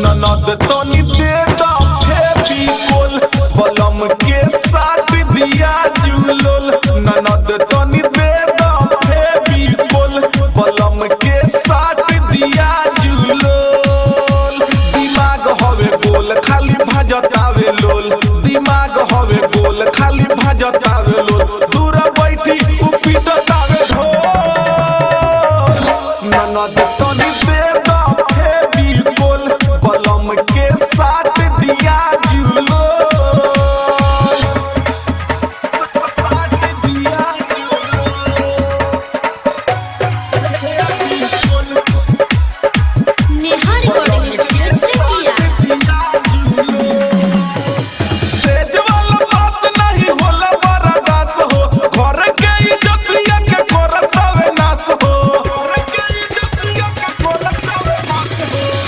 ननद तनी दे दा फेविकोल बलम के साथ दिया जुलोल। ननद तनी दे दा फेविकोल बलम के साथ दिया जुलोल। दिमाग हवे बोल खाली भाजतावे लोल। दिमाग हवे बोल खाली भाजतावे लोल। दूर बैठी उपीटतावे ढोल। ननद तनी दे दा फेविकोल बलम के साथ दिया जुलोल। नेहा रिकॉर्डिंग स्टूडियो चकिया। सेज वाला बात नहीं होला बर्दाश्त हो। घर के इज्जतिया के करतावे नाश हो।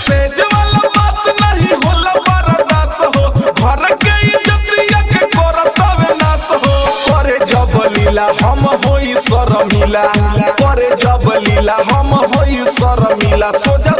सेज वाला बात नहीं होला बर्दाश्त हो। घर के इज्जतिया के करतावे नाश हो। करे जब लीला हम होई शर्मिला। करे जब लीला हम होई शर्मिला। सोजा